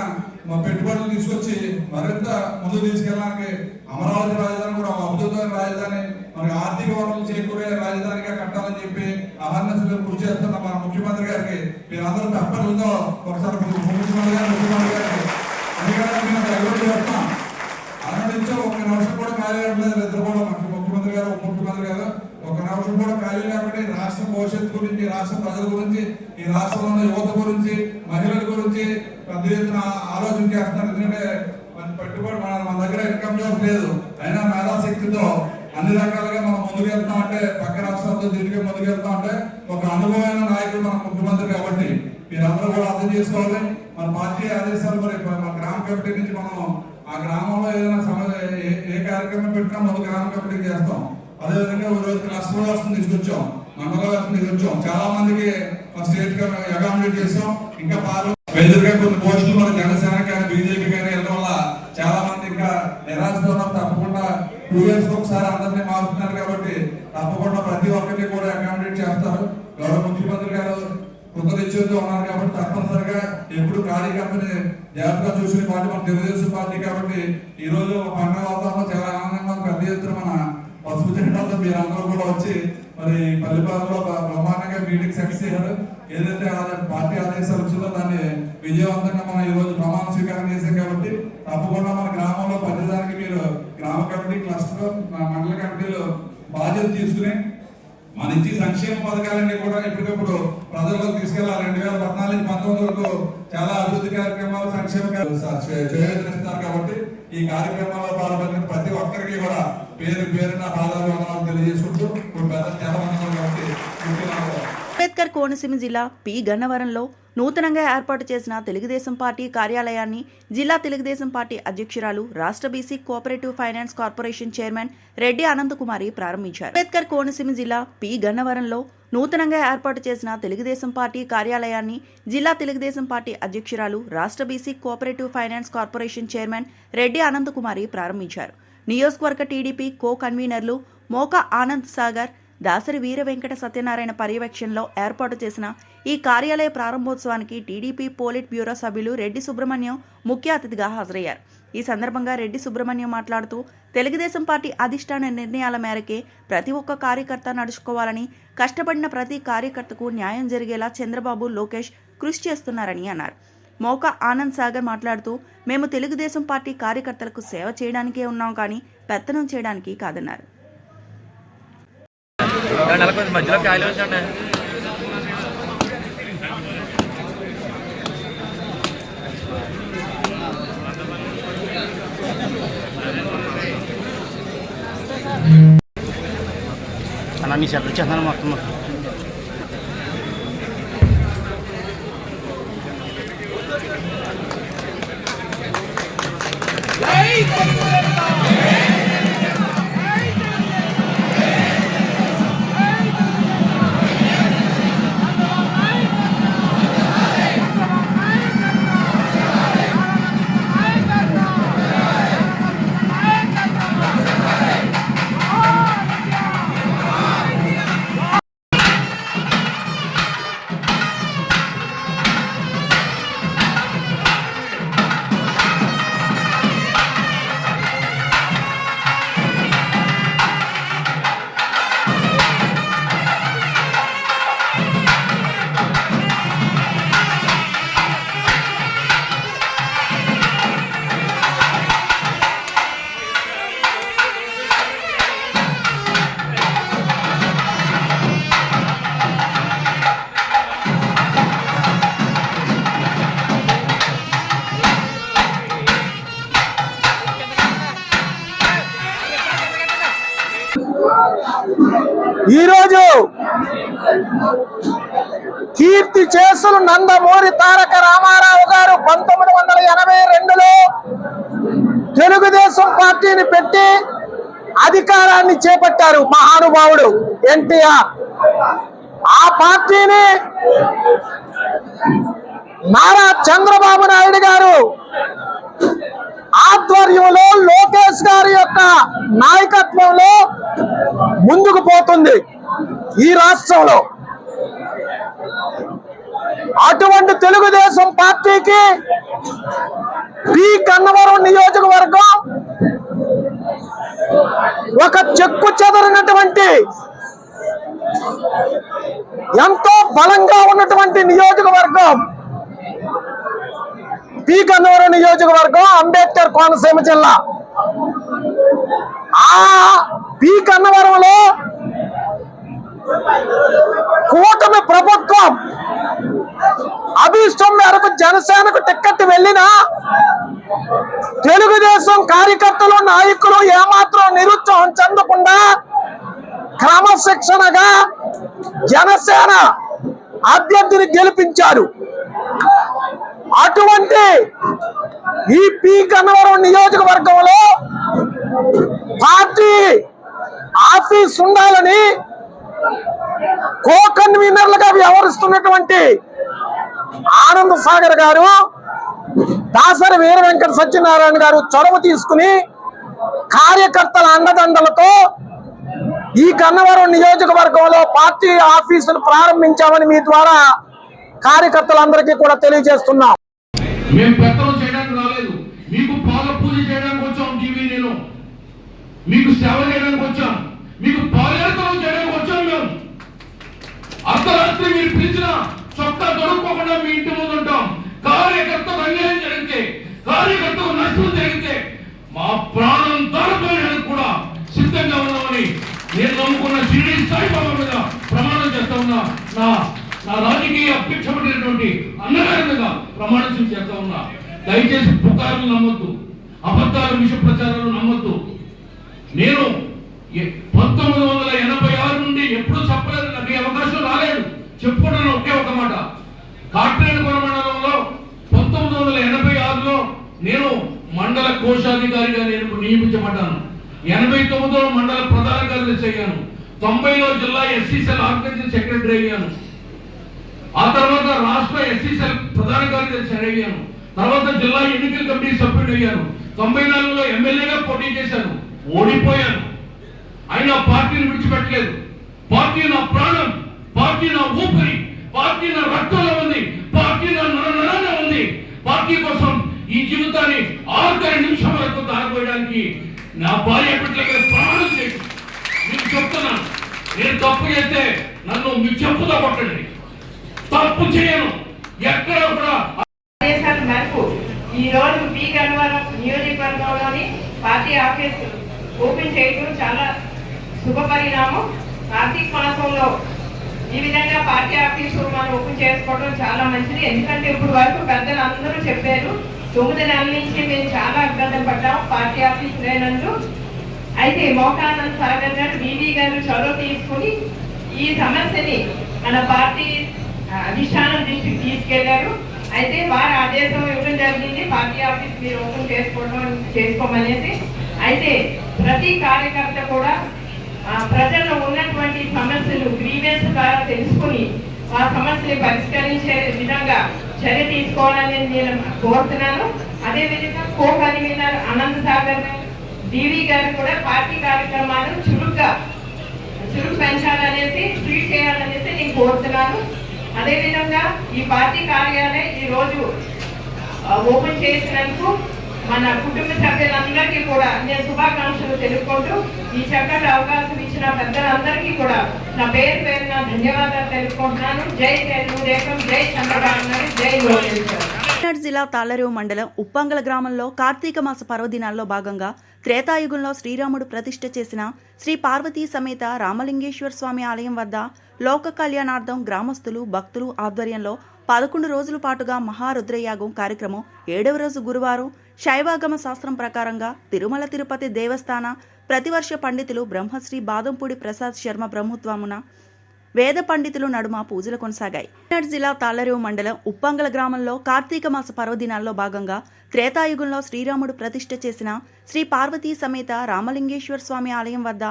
పెట్టుబడులు తీసుకొచ్చి మరింత ముందుకు తీసుకెళ్ళడానికి అమరావతి రాజధాని కూడా ఒక అద్భుతమైన రాజధాని, మనకి ఆర్థిక వనరులు చేకూరే రాజధానిగా కట్టాలని చెప్పి అహర్నిశలు కృషి చేస్తున్న మన ముఖ్యమంత్రి గారికి మీరందరూ తప్పనిందో ఒకసారి ముఖ్యమంత్రి గారికి అభివృద్ధి చేస్తాం. అనుమతించో ఒక నిమిషం కూడా ఖాళీ లేదు. ఇద్దరు కూడా ముఖ్యమంత్రి గారు ఉపముఖ్యమంత్రి గారు ఒక నిమిషం కూడా ఖాళీ లేకుండా రాష్ట్ర భవిష్యత్తు గురించి, రాష్ట్ర ప్రజల గురించి, ఈ రాష్ట్రంలో ఉన్న యువత గురించి, మహిళల గురించి పెద్ద ఎత్తున ఆలోచన చేస్తున్నారు. ఎందుకంటే పెట్టుబడి మన దగ్గర ఇన్కమ్ సోర్స్ లేదు, అయినా మేధాశక్తితో అన్ని రకాలుగా మనం ముందుకు వెళ్తాం. అంటే పక్క రాష్ట్రాలతో తిరిగి ముందుకు వెళ్తాం. అంటే ఒక అనుభవమైన నాయకుడు మన ముఖ్యమంత్రి. కాబట్టి మీరందరూ కూడా అర్థం చేసుకోవాలి. మన పార్టీ ఆదేశాలు మరి మన గ్రామ కమిటీ నుంచి మనం ఆ గ్రామంలో ఏదైనా ఏ కార్యక్రమం పెట్టినా ముందు గ్రామ కమిటీకి చేస్తాం. అదేవిధంగా ఈరోజు క్లస్టర్ వ్యవస్థను తీసుకొచ్చాం, మండల వ్యవస్థను తీసుకొచ్చాం. చాలా మందికి స్టేట్ అకామిడేట్ చేసాం. ఇంకా ఎదురుగా కొన్ని పోస్టులు మన జనసేన కానీ బీజేపీ కానీ వెళ్ళడం వల్ల చాలా మంది ఇంకా నిరాశతో ఉన్నారు. తప్పకుండా 2 years ఒకసారి అందరినీ మారుతున్నారు. కాబట్టి తప్పకుండా ప్రతి ఒక్కరిని కూడా అకామిడేట్ చేస్తారు. గౌరవ ముఖ్యమంత్రి గారు కృతనిశ్చయంతో ఉన్నారు. కాబట్టి తప్పనిసరిగా ఎప్పుడు కార్యకర్తని జాగ్రత్తగా చూసిన పార్టీ మన తెలుగుదేశం పార్టీ. కాబట్టి ఈ రోజు పండుగ వాతావరణం చాలా ఆనందంగా పెద్ద ఎత్తున మన పసుపు జెండాతో మీరందరూ కూడా వచ్చి మరి పల్లెపాలలో బ్రహ్మాండంగా మీటింగ్ సక్సెస్ అయ్యారు. ఏదైతే పార్టీ ఆదేశాలు వచ్చిందో దాన్ని విజయవంతంగా మనం ఈ రోజు ప్రమాణ స్వీకారం చేశాం. కాబట్టి తప్పకుండా మన గ్రామంలో ప్రతిదానికి మీరు గ్రామ కమిటీ, క్లస్టర్, మండల కమిటీలు బాధ్యత తీసుకుని మన ఇచ్చి సంక్షేమ పథకాలన్నీ కూడా ఎప్పటికప్పుడు ప్రజల్లోకి తీసుకెళ్లాలి. 2014 నుంచి 19 వరకు చాలా అభివృద్ధి కార్యక్రమాలు, సంక్షేమ చేస్తున్నారు. కాబట్టి ఈ కార్యక్రమాల్లో పాల్గొన్న ప్రతి ఒక్కరికి కూడా పేరున పాదాలు తెలియజేసుకుంటూ చాలా మంది కాబట్టి అంబేద్కర్ కోనసీమ జిల్లా పి గన్నవరంలో నూతనంగా ఏర్పాటు చేసిన తెలుగుదేశం పార్టీ కార్యాలయాన్ని జిల్లా తెలుగుదేశం పార్టీ అధ్యక్షురాలు, రాష్ట్ర BC cooperative finance corporation chairman Reddy Anantha Kumari ప్రారంభించారు. అంబేద్కర్ కోనసీమ జిల్లా పి గన్నవరంలో నూతనంగా ఏర్పాటు చేసిన తెలుగుదేశం పార్టీ కార్యాలయాన్ని జిల్లా తెలుగుదేశం పార్టీ అధ్యక్షురాలు, రాష్ట్ర BC cooperative finance corporation chairman Reddy Anantha Kumari ప్రారంభించారు. నియోజకవర్గ టీడీపీ కో కన్వీనర్లు మోకా ఆనంద్ సాగర్, దాసరి వీర వెంకట సత్యనారాయణ పర్యవేక్షణలో ఏర్పాటు చేసిన ఈ కార్యాలయ ప్రారంభోత్సవానికి టీడీపీ పోలిట్ బ్యూరో సభ్యులు రెడ్డి సుబ్రహ్మణ్యం ముఖ్య అతిథిగా హాజరయ్యారు. ఈ సందర్భంగా రెడ్డి సుబ్రహ్మణ్యం మాట్లాడుతూ తెలుగుదేశం పార్టీ అధిష్టాన నిర్ణయాల మేరకే ప్రతి ఒక్క కార్యకర్త నడుచుకోవాలని, కష్టపడిన ప్రతి కార్యకర్తకు న్యాయం జరిగేలా చంద్రబాబు, లోకేష్ కృషి చేస్తున్నారని అన్నారు. మోకా ఆనంద్ సాగర్ మాట్లాడుతూ మేము తెలుగుదేశం పార్టీ కార్యకర్తలకు సేవ చేయడానికే ఉన్నాం కానీ పెత్తనం చేయడానికి కాదన్నారు. మధ్యలో ఖాళీ ఉంచండి. అలా నీ సెపరేట్ చేస్తాను మొత్తం. కీర్తి చేసులు నందమూరి తారక రామారావు గారు 1982లో తెలుగుదేశం పార్టీని పెట్టి అధికారాన్ని చేపట్టారు మహానుభావుడు ఎన్టీఆర్. ఆ పార్టీని నారా చంద్రబాబు నాయుడు గారు ఆధ్వర్యంలో లోకేష్ గారి యొక్క నాయకత్వంలో ముందుకు పోతుంది ఈ రాష్ట్రంలో. అటువంటి తెలుగుదేశం పార్టీకి పి గన్నవరం నియోజకవర్గం ఒక చెక్కు చెదరినటువంటి ఎంతో బలంగా ఉన్నటువంటి నియోజకవర్గం పి గన్నవరం నియోజకవర్గం, అంబేద్కర్ కోనసీమ జిల్లా. ఆ పి గన్నవరంలో కూటమి ప్రభుత్వం అభిష్టం మేరకు జనసేనకు టిక్కెట్ వెళ్ళినా తెలుగుదేశం కార్యకర్తలు నాయకులు ఏమాత్రం నిరుత్సాహం చెందకుండా క్రమశిక్షణగా జనసేన అభ్యర్థిని గెలిపించారు. అటువంటి ఈ పి గన్నవరం నియోజకవర్గంలో పార్టీ ఆఫీస్ ఉండాలని కో కన్వీనర్లుగా వ్యవహరిస్తున్నటువంటి ఆనంద్ సాగర్ గారు, దాసరి వీర వెంకట సత్యనారాయణ గారు చొరవ తీసుకుని కార్యకర్తల అండదండలతో ఈ గన్నవరం నియోజకవర్గంలో పార్టీ ఆఫీసును ప్రారంభించామని మీ ద్వారా కార్యకర్తలందరికీ కూడా తెలియజేస్తున్నాం. మేము పెత్తనం చేయడానికి రాలేదు, మీకు పాద పూజ చేయడానికి వచ్చాం. టీవీ నేను మీకు సేవ చేయడానికి వచ్చాం, మీకు పాదయాత్రలు చేయడానికి వచ్చాం. మేము అర్ధరాత్రి మీరు పిలిచిన చొక్కా దొరకకుండా మీ ఇంటి ముందు ఉంటాం. కార్యకర్తకు అన్యాయం జరిగితే, కార్యకర్తకు నష్టం జరిగితే మా ప్రాణం దారిపోయడానికి కూడా సిద్ధంగా ఉన్నామని నేను నమ్ముకున్న షిరిడి సాయిబాబా మీద ప్రమాణం చేస్తా ఉన్నా. నా రాజకీయ అధ్యక్షుడైనటువంటి అన్నగారి మీద ప్రమాణం చేస్తా ఉన్నా. దయచేసి పుకార్లు నమ్మొద్దు, అబద్ధాలు విష ప్రచారాలు నమ్మొద్దు. నేను 1986 నుండి ఎప్పుడు చెప్పలేదు, నాకు అవకాశం రాలేదు. చెప్పుకున్నాను ఒకే ఒక మాట. కాట్రేనికోన మండలంలో 1986లో నేను మండల కోశాధికారిగా నేను నియమించబడ్డాను. 89లో మండల ప్రధాన కార్యదర్శి అయ్యాను. 90లో జిల్లా ఎస్సీసెల్ ఆర్గనైజేషన్ సెక్రటరీ అయ్యాను. ఆ తర్వాత రాష్ట్ర ఎస్సీసెల్ ప్రధాన కార్యదర్శి అయ్యాను. తర్వాత జిల్లా ఎన్నికల కమిటీ సభ్యుడు అయ్యాను. 94లో ఎమ్మెల్యేగా పోటీ చేశాను, ఓడిపోయాను. అయినా పార్టీని విడిచిపెట్టలేదు. పార్టీ నా ప్రాణం, పార్టీ నా ఊపిరి, పార్టీ నా రక్తంలో ఉంది, పార్టీ నా నరాన ఉంది. పార్టీ కోసం ఈ జీవితాన్ని 6 నిమిషాల వరకు దారిపోయడానికి నా భార్య బిడ్డలకి ప్రాణం చేసి మీకు చెప్తున్నాను. నేను తప్పు చేస్తే నన్ను మీ చెప్పుతో కొట్టండి, తప్పు చేయను. ఎక్కడ కూడా ఆదేశాల మేరకు ఈ రోజు పి గన్నవరం నియోజకవర్గంలోని పార్టీ ఆఫీస్ ఓపెన్ చేయడం చాలా శుభ పరిణామం. కార్తీక మాసంలో ఈ విధంగా పార్టీ ఆఫీసు మనం ఓపెన్ చేసుకోవడం చాలా మంచిది. ఎందుకంటే ఇప్పుడు వరకు పెద్దలు అందరూ చెప్పారు, 9 నెలల నుంచి మేము చాలా ఇబ్బందులు పడ్డాం పార్టీ ఆఫీస్ లేనందు. అయితే మోకానంద్ సాగర్ గారు, బీబీ గారు చొరవ తీసుకుని ఈ సమస్యని మన పార్టీ అధిష్టానం దృష్టికి తీసుకెళ్లారు. అయితే వారి ఆదేశం ఇవ్వడం జరిగింది, పార్టీ ఆఫీస్ మీరు ఓపెన్ చేసుకోమనేసి. అయితే ప్రతి కార్యకర్త కూడా ప్రజల్లో ఉన్నటువంటి సమస్యలు గ్రీవెన్స్ ద్వారా తెలుసుకుని ఆ సమస్యలు పరిష్కరించే విధంగా చర్య తీసుకోవాలని నేను కోరుతున్నాను. అదేవిధంగా కో కన్వీనర్ ఆనంద్ సాగర్ డివి గారు కూడా పార్టీ కార్యక్రమాలను చురుకు పెంచాలనేసి ట్వీట్ చేయాలనేసి నేను కోరుతున్నాను. అదేవిధంగా ఈ పార్టీ కార్యాలయం ఈ రోజు ఓపెన్ చేసినందుకు మన కుటుంబ సభ్యులందరికీ కూడా నేను శుభాకాంక్షలు తెలుపుకుంటూ ఈ చక్కటి అవకాశం ఇచ్చిన పెద్దలందరికీ కూడా నా పేరున ధన్యవాదాలు తెలుపుకుంటున్నాను. జై తెలుగుదేశం, జై చంద్రబాబు నాయుడు, జై లోకేష్. కాకినాడ జిల్లా తాళ్లరేవు మండలం ఉప్పంగల గ్రామంలో కార్తీక మాస పర్వదినాల్లో భాగంగా త్రేతాయుగంలో శ్రీరాముడు ప్రతిష్ఠ చేసిన శ్రీ పార్వతీ సమేత రామలింగేశ్వర స్వామి ఆలయం వద్ద లోక కళ్యాణార్థం గ్రామస్తులు భక్తులు ఆధ్వర్యంలో 11 రోజుల పాటుగా మహారుద్రయాగం కార్యక్రమం 7వ రోజు గురువారం శైవాగమ శాస్త్రం ప్రకారంగా తిరుమల తిరుపతి దేవస్థాన ప్రతివర్ష పండితులు బ్రహ్మశ్రీ బాదంపూడి ప్రసాద్ శర్మ బ్రహ్మత్వమున వేద పండితులు నడుమ పూజలు కొనసాగాయి. కాకినాడ జిల్లా తాళ్లరేవు మండలం ఉప్పంగల గ్రామంలో కార్తీక మాస పర్వదినాల్లో భాగంగా త్రేతాయుగంలో శ్రీరాముడు ప్రతిష్ఠ చేసిన శ్రీ పార్వతీ సమేత రామలింగేశ్వర స్వామి ఆలయం వద్ద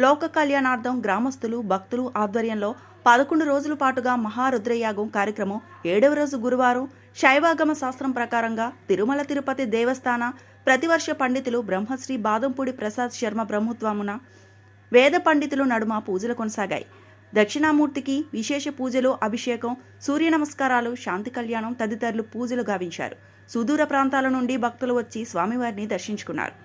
లోక కళ్యాణార్థం గ్రామస్తులు భక్తులు ఆధ్వర్యంలో 11 రోజుల పాటుగా మహారుద్రయాగం కార్యక్రమం 7వ రోజు గురువారం శైవాగమ శాస్త్రం ప్రకారంగా తిరుమల తిరుపతి దేవస్థాన ప్రతివర్ష పండితులు బ్రహ్మశ్రీ బాదంపూడి ప్రసాద్ శర్మ బ్రహ్మత్వమున వేద పండితులు నడుమ పూజలు కొనసాగాయి. దక్షిణామూర్తికి విశేష పూజలు, అభిషేకం, సూర్య నమస్కారాలు, శాంతి కళ్యాణం తదితరులు పూజలు గావించారు. సుదూర ప్రాంతాల నుండి భక్తులు వచ్చి స్వామివారిని దర్శించుకున్నారు.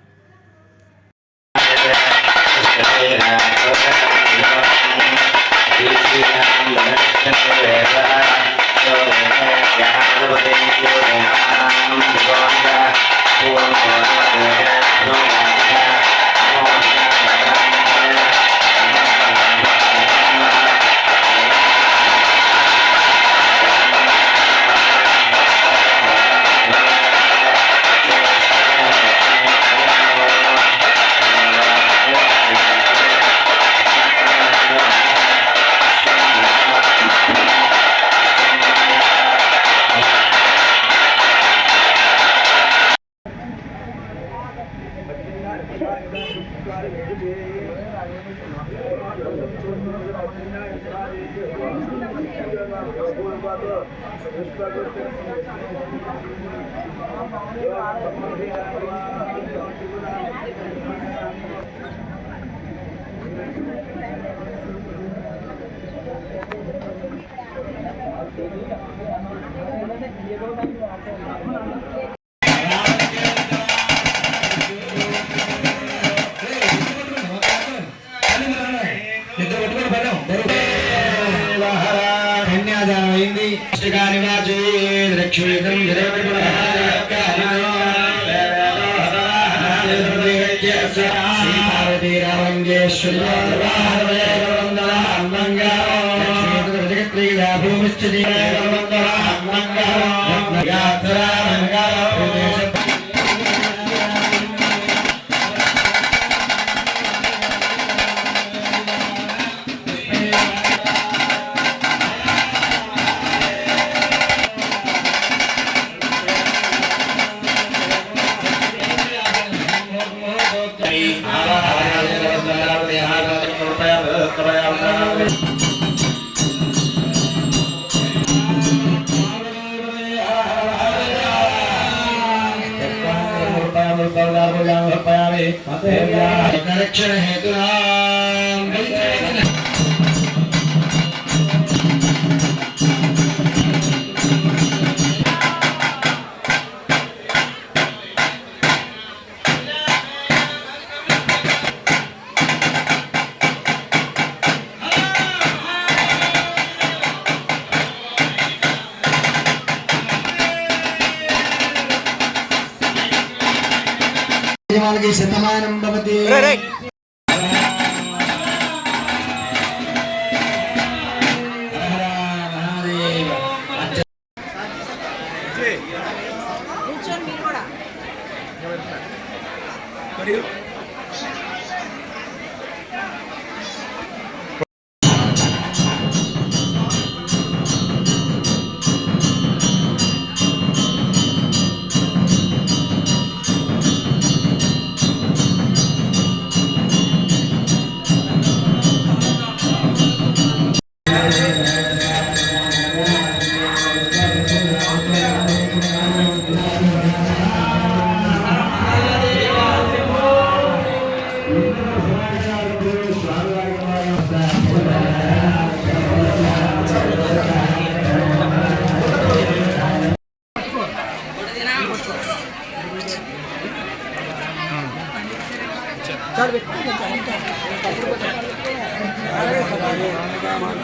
శతమానం భవతి.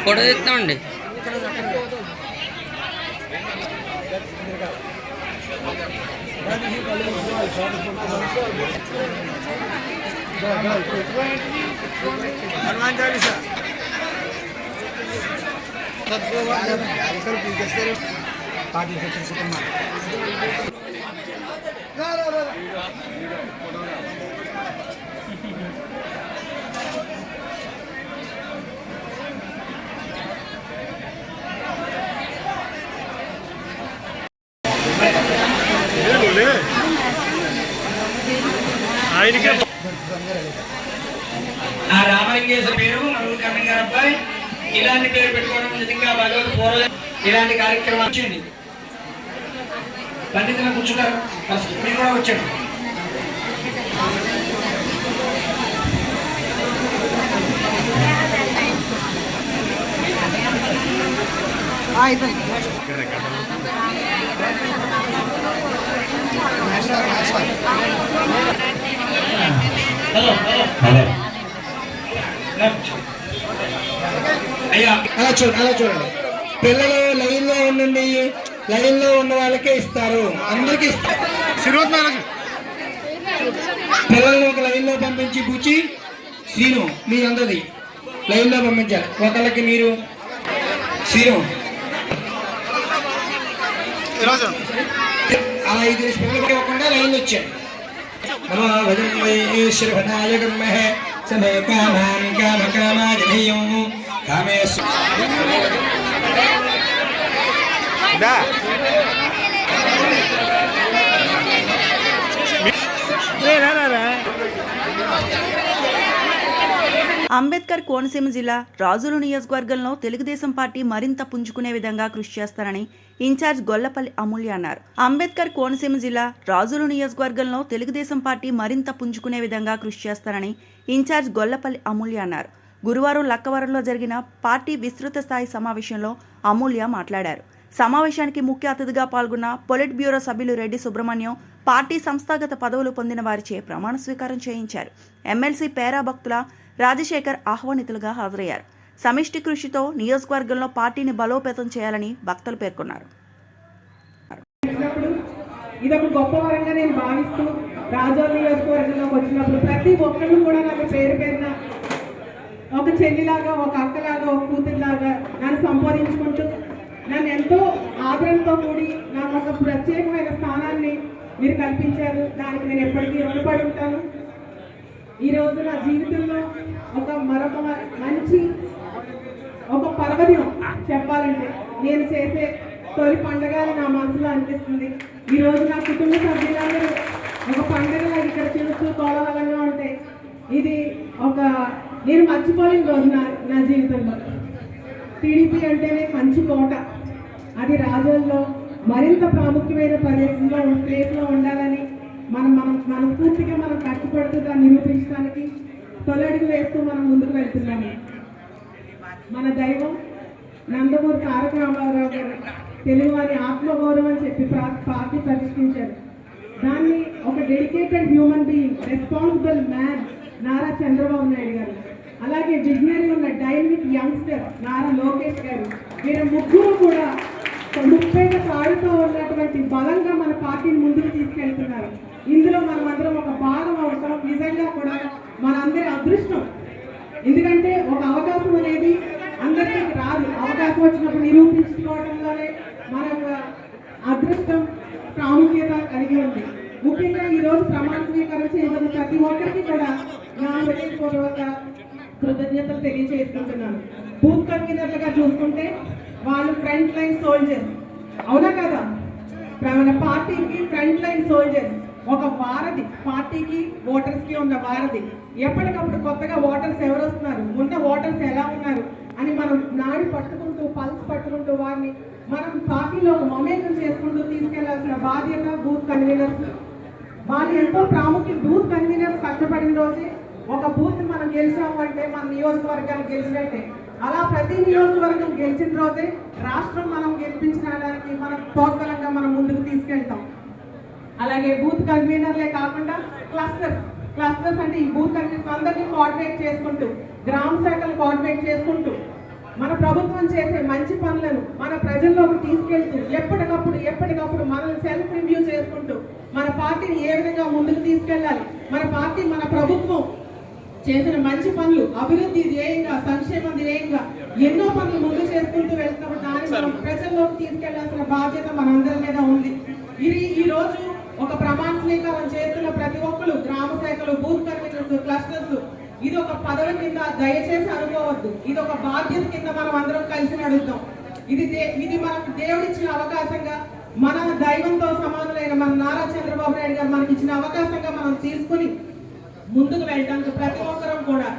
ఫోటో తీస్తామండి. హనుమాన్ చాలీసా ఆ రామలింగేశ్వర పేరు మరుగు కన్నయ్య గారు అబ్బాయి ఇలాంటి పేరు పెట్టుకోవడం నిజంగా భగవత్ పూర్వం ఇలాంటి కార్యక్రమం వచ్చింది. పండితులు కూర్చుంటారు, మీరు కూడా వచ్చాడు. హలో హలో అయ్యా అలా చూడండి. పిల్లలు లైన్ లో ఉండండి, లైన్ లో ఉన్న వాళ్ళకే ఇస్తారు, అందరికి పిల్లల్ని ఒక లైన్ లో పంపించి బుచ్చి శ్రీను మీ అందరిది లైన్ లో పంపించాలి. ఒకళ్ళకి మీరు శ్రీను ఆ 5 పిల్లలకి ఇవ్వకుండా లైన్ వచ్చాడు. అంబేద్కర్ కోనసీమ జిల్లా రాజుల నియోజకవర్గంలో తెలుగుదేశం పార్టీ మరింత పుంజుకునే విధంగా కృషి చేస్తారని ఇన్ఛార్జ్ గొల్లపల్లి అమూల్య అన్నారు. అంబేద్కర్ కోనసీమ జిల్లా రాజుల నియోజకవర్గంలో తెలుగుదేశం పార్టీ మరింత పుంజుకునే విధంగా కృషి చేస్తారని ఇన్ఛార్జ్ గొల్లపల్లి అమూల్య అన్నారు. గురువారం లక్కవరంలో జరిగిన పార్టీ విస్తృత స్థాయి సమావేశంలో అమూల్య మాట్లాడారు. సమావేశానికి ముఖ్య అతిథిగా పాల్గొన్న పొలిట్ బ్యూరో సభ్యులు రెడ్డి సుబ్రహ్మణ్యం పార్టీ సంస్థాగత పదవులు పొందిన వారిచే ప్రమాణ స్వీకారం చేయించారు. ఎమ్మెల్సీ పేరా భక్తుల రాజశేఖర్ ఆహ్వానితులుగా హాజరయ్యారు. సమిష్టి కృషితో నియోజకవర్గంలో పార్టీని బలోపేతం చేయాలని భక్తులు పేర్కొన్నారు. ఇదొక గొప్ప వరంగా నేను భావిస్తూ రాజోల్ నియోజకవర్గంలోకి వచ్చినప్పుడు ప్రతి ఒక్కరు కూడా నాకు పేరు పేరున ఒక చెల్లిలాగా, ఒక అక్కలాగా, ఒక కూతురులాగా నన్ను సంబోధించుకుంటూ నన్ను ఎంతో ఆదరణతో కూడి నాకు ఒక ప్రత్యేకమైన స్థానాన్ని మీరు కల్పించారు. దానికి నేను ఎప్పటికీ రుణపడి ఉంటాను. ఈరోజు నా జీవితంలో మరొక మంచి ఒక పర్వదినం చెప్పాలంటే నేను చేసే తొలి పండుగ నా మనసులో అనిపిస్తుంది. ఈరోజు నా కుటుంబ సభ్యులందరూ ఒక పండుగ ఇక్కడ చూస్తూ కోలాహలంగా ఉంటే ఇది నేను మర్చిపోలేని రోజు నా జీవితంలో. టీడీపీ అంటేనే మంచి కోట, అది రాజోల్లో మరింత ప్రాముఖ్యమైన ప్లేస్లో ఉండాలని మనం మనస్ఫూర్తిగా మనం కష్టపడుతూ దాన్ని నిరూపించడానికి తొలడుగు వేస్తూ మనం ముందుకు వెళ్తున్నాము. మన దైవం నందమూరి తారక రామారావు గారు తెలుగువారి ఆత్మగౌరవం అని చెప్పి పార్టీ ప్రతిష్ఠించారు. దాన్ని ఒక dedicated human being, responsible man Nara Chandrababu Naidu గారు, అలాగే విజనరీ ఉన్న డైనమిక్ యంగ్స్టర్ నారా లోకేష్ గారు, వీరు ముగ్గురు కూడా 30 తాడుతో ఉన్నటువంటి బలంగా మన పార్టీని ముందుకు తీసుకెళ్తున్నారు. ఇందులో మనం అందరం ఒక భాగం అవటం నిజంగా కూడా మనందరి అదృష్టం. ఎందుకంటే ఒక అవకాశం అనేది అందరికీ రాదు. అవకాశం వచ్చినప్పుడు నిరూపించుకోవడంలోనే మన అదృష్టం ప్రాముఖ్యత కలిగి ఉంది. ముఖ్యంగా ఈరోజు ప్రమాణ స్వీకారం చేయబడిన ప్రతి ఒక్కరికి కూడా నా హృదయపూర్వక కృతజ్ఞతలు తెలియజేసుకుంటున్నాను. బూత్ కన్వీనర్లుగా చూసుకుంటే వాళ్ళు ఫ్రంట్ లైన్ సోల్జర్స్, అవునా కదా? మన పార్టీకి ఫ్రంట్ లైన్ సోల్జర్స్, ఒక వారధి, పార్టీకి ఓటర్స్కి ఉన్న వారధి. ఎప్పటికప్పుడు కొత్తగా ఓటర్స్ ఎవరు వస్తున్నారు, ఉన్న ఓటర్స్ ఎలా ఉన్నారు అని మనం నాడి పట్టుకుంటూ, పల్స్ పట్టుకుంటూ వారిని మనం పార్టీలో మమేకం చేసుకుంటూ తీసుకెళ్లాల్సిన బాధ్యత బూత్ కన్వీనర్స్. వాళ్ళు ఎంతో ప్రాముఖ్యం. బూత్ కన్వీనర్స్ కష్టపడిన రోజే ఒక బూత్ మనం గెలిచాము అంటే మన నియోజకవర్గాలు గెలిచినట్టే. అలా ప్రతి నియోజకవర్గం గెలిచిన రోజే రాష్ట్రం మనం గెలిపించడానికి మనం తోడ్బలంగా మనం ముందుకు తీసుకెళ్తాం. అలాగే బూత్ కన్వీనర్లే కాకుండా క్లస్టర్స్ అంటే ఈ బూత్ కన్వీనర్స్ అందరినీ కోఆర్డినేట్ చేసుకుంటూ, గ్రామ శాఖలు కోఆర్డినేట్ చేసుకుంటూ మన ప్రభుత్వం చేసే మంచి పనులను మన ప్రజల్లోకి తీసుకెళ్తూ ఎప్పటికప్పుడు మనల్ని సెల్ఫ్ రివ్యూ చేసుకుంటూ మన పార్టీని ఏ విధంగా ముందుకు తీసుకెళ్ళాలి, మన ప్రభుత్వం చేసిన మంచి పనులు, అభివృద్ధి ధ్యేయంగా, సంక్షేమం ధ్యేయంగా ఎన్నో పనులు ముందు చేసుకుంటూ వెళ్తాము. దాన్ని మనం ప్రజల్లోకి తీసుకెళ్లాల్సిన బాధ్యత మనందరి మీద ఉంది. ఈ రోజు ఒక ప్రమాణ స్వీకారం చేస్తున్న ప్రతి ఒక్కరు గ్రామ శాఖలు, బూత్ కన్వీనర్స్, క్లస్టర్స్, ఇది ఒక పదవి కింద దయచేసి అనుకోవద్దు. ఇది ఒక బాధ్యత కింద మనం అందరం కలిసి నడుద్దాం. ఇది మనకు దేవుడిచ్చిన అవకాశంగా మన దైవంతో సమానులైన మన నారా చంద్రబాబు నాయుడు గారు మనకి ఇచ్చిన అవకాశంగా మనం తీసుకుని ముందుకు వెళ్ళడానికి ప్రతి ఒక్కరం కూడా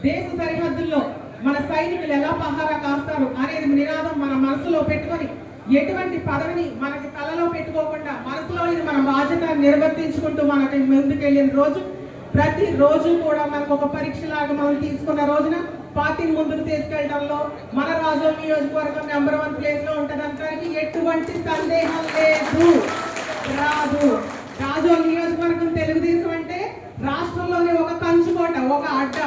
దేశ సరిహద్దుల్లో మన సైనికులు ఎలా పహారా కాస్తారు అనేది నినాదం మన మనసులో పెట్టుకొని ఎటువంటి పదవిని మనకి తలలో పెట్టుకోకుండా మనసులో ఇది మన బాధ్యత నిర్వర్తించుకుంటూ మనకి ముందుకెళ్ళిన రోజు ప్రతి రోజు కూడా మనకు ఒక పరీక్షలాగా మనం తీసుకున్న రోజున పార్టీని ముందుకు తీసుకెళ్లడంలో మన రాజోల్ నియోజకవర్గం నెంబర్ 1 ప్లేస్ లో ఉంటదంటానికి ఎటువంటి సందేహం లేదు. రాదు రాజోల్ నియోజకవర్గం తెలుగుదేశం అంటే రాష్ట్రంలోనే ఒక కంచుకోట, ఒక అడ్డ.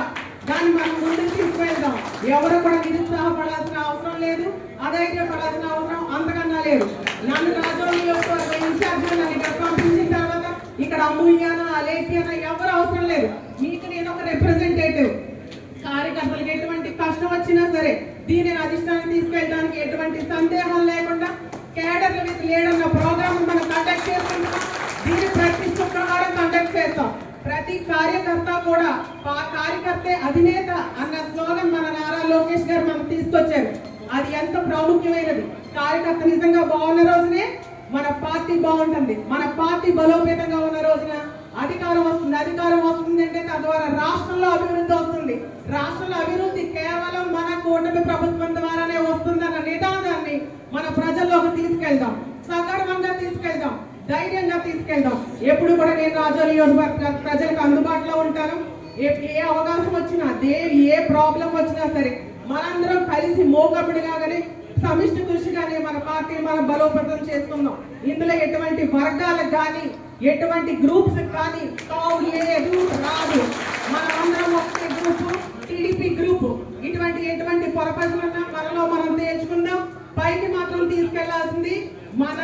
దాన్ని మనం ముందుకు తీసుకువెళ్దాం. ఎవరు కూడా నిరుత్సాహపడాల్సిన అవసరం లేదు, అధైర్యపడాల్సిన అవసరం అంతకన్నా లేదు. నన్ను రాజోల్ నియోజకవర్గం ఇన్ఛార్జ్ నన్ను ఇక్కడ పంపించిన తర్వాత ఇక్కడ అమూల్యాన అలేఖ్యాన ఎవరు అవసరం లేదు. మీకు నేను ఒక రిప్రజెంటేటివ్. కార్యకర్తలకు ఎటువంటి కష్టం వచ్చినా సరే దీనిని అధిష్టానం తీసుకెళ్ళడానికి ఎటువంటి సందేహం లేకుండా కేడర్ల విత్ లీడర్ అన్న ప్రోగ్రామ్ మనం కండక్ట్ చేసుకుంటున్నాం. దీన్ని ప్రతి శుక్రవారం కండక్ట్ చేస్తాం. ప్రతి కార్యకర్త కూడా కార్యకర్తే అధినేత అన్న స్లోగన్ మన నారా లోకేష్ గారు మనకు తీసుకొచ్చారు. అది ఎంత ప్రాముఖ్యమైనది. కార్యకర్త నిజంగా బాగున్న రోజునే మన పార్టీ బాగుంటుంది. మన పార్టీ బలోపేతంగా ఉన్న రోజున అధికారం వస్తుంది. అధికారం వస్తుంది అంటే తద్వారా రాష్ట్రంలో అభివృద్ధి వస్తుంది. రాష్ట్రంలో అభివృద్ధి కేవలం మన కూటమి ప్రభుత్వం ద్వారానే వస్తుందన్న నిదానాన్ని మన ప్రజల్లోకి తీసుకెళ్దాం. సగర్వంగా తీసుకెళ్దాం, ధైర్యంగా తీసుకెళ్దాం. ఎప్పుడు కూడా నేను రాజోల్ నియోజకవర్గ ప్రజలకు అందుబాటులో ఉంటాను. ఏ అవకాశం వచ్చినా, ఏ ప్రాబ్లం వచ్చినా సరే మనందరం కలిసి మోకముడిగా కానీ సమిష్టి కృషిగానే మన పార్టీ మనం బలోపేతం చేస్తున్నాం. ఇందులో ఎటువంటి వర్గాలకు కానీ ఎటువంటి గ్రూప్స్ కానీ తావు లేదు, రాదు. మనమందరం ఒకే గ్రూపు, టీడీపీ గ్రూపు. ఎటువంటి పొరపాటున మనలో మనం తేల్చుకుందాం. పైకి మాత్రం తీసుకెళ్లాల్సింది మన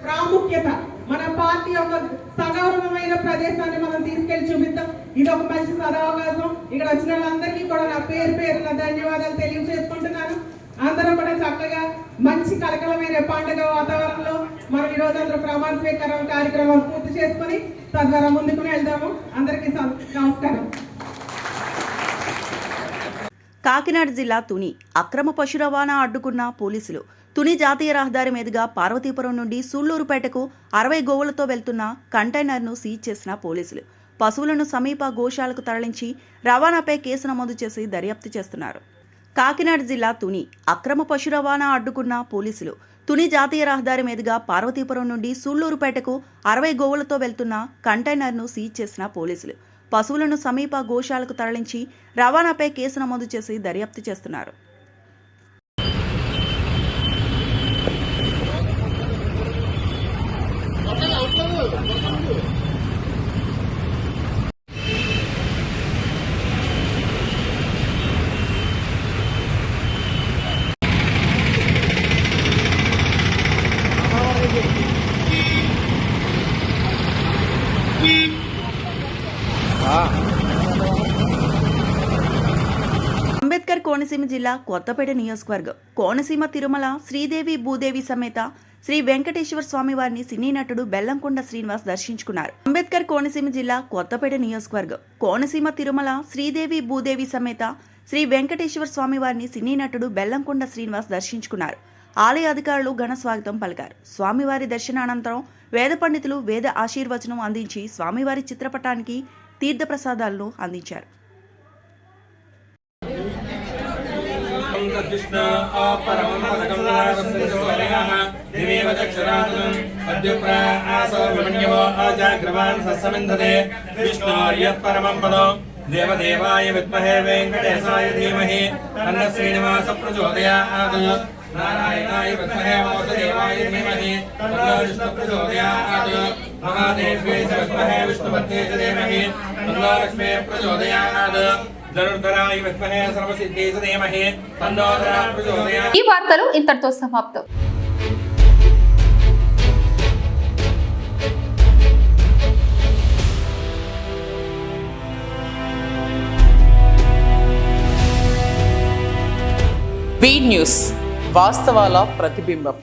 ప్రాముఖ్యత, మన పార్టీ యొక్క సగౌరవమైన ప్రదేశాన్ని మనం తీసుకెళ్లి చూపిద్దాం. ఇది ఒక మంచి సదవకాశం. ఇక్కడ వచ్చిన వాళ్ళందరికీ కూడా నా పేరున ధన్యవాదాలు తెలియజేసుకుంటున్నాను. అందరం కూడా చక్కగా మంచి కలకలమైన పండుగ వాతావరణంలో మనం ఈ రోజు అందరూ ప్రమాణ స్వీకారం కార్యక్రమం పూర్తి చేసుకుని తద్వారా ముందుకు వెళ్దాము. అందరికీ నమస్కారం. కాకినాడ జిల్లా తుని అక్రమ పశు రవాణా అడ్డుకున్న పోలీసులు. తుని జాతీయ రహదారి మీదుగా పార్వతీపురం నుండి సూళ్లూరుపేటకు 60 గోవులతో వెళ్తున్న కంటైనర్ను సీజ్ చేసిన పోలీసులు పశువులను సమీప గోశాలకు తరలించి రవాణాపై కేసు నమోదు చేసి దర్యాప్తు చేస్తున్నారు. కాకినాడ జిల్లా తుని అక్రమ పశు రవాణా అడ్డుకున్న పోలీసులు. తుని జాతీయ రహదారి మీదుగా పార్వతీపురం నుండి సూళ్లూరుపేటకు 60 గోవులతో వెళ్తున్న కంటైనర్ను సీజ్ చేసిన పోలీసులు పశువులను సమీప గోశాలకు తరలించి రవాణాపై కేసు నమోదు చేసి దర్యాప్తు చేస్తున్నారు. అంబేద్కర్ కోనసీమ జిల్లా కొత్తపేట నియోజకవర్గం కోనసీమ తిరుమల శ్రీదేవి భూదేవి సమేత శ్రీ వెంకటేశ్వర స్వామి వారిని సినీ నటుడు బెల్లంకొండ శ్రీనివాస్ దర్శించుకున్నారు. అంబేద్కర్ కోనసీమ జిల్లా కొత్తపేట నియోజకవర్గం కోనసీమ తిరుమల శ్రీదేవి భూదేవి సమేత శ్రీ వెంకటేశ్వర స్వామి వారిని సినీ నటుడు బెల్లంకొండ శ్రీనివాస్ దర్శించుకున్నారు. ఆలయ అధికారులు ఘన స్వాగతం పలికారు. స్వామివారి దర్శనానంతరం వేద పండితులు వేద ఆశీర్వచనం అందించి స్వామివారి చిత్రపటానికి తీర్థప్రసాదాలను అందించారు. దేవదేవాయ విద్మహే వెంకటేశాయ ధీమహి తన్నో శ్రీనివాస ప్రచోదయాత్. నారాయణాయ విద్మహే వాసుదేవాయ ధీమహి తన్నో విష్ణు ప్రచోదయాత్. మహాదేవ్యై విద్మహే విష్ణుపత్న్యై ధీమహి తన్నో లక్ష్మీ ప్రచోదయాత్. ధనుర్ధరాయ విద్మహే సర్వసిద్ధ్యై ధీమహి తన్నో ధరా ప్రచోదయాత్. ఈ వార్తలు ఇంతటితో సమాప్తం. బీ న్యూస్ వాస్తవాల ప్రతిబింబం.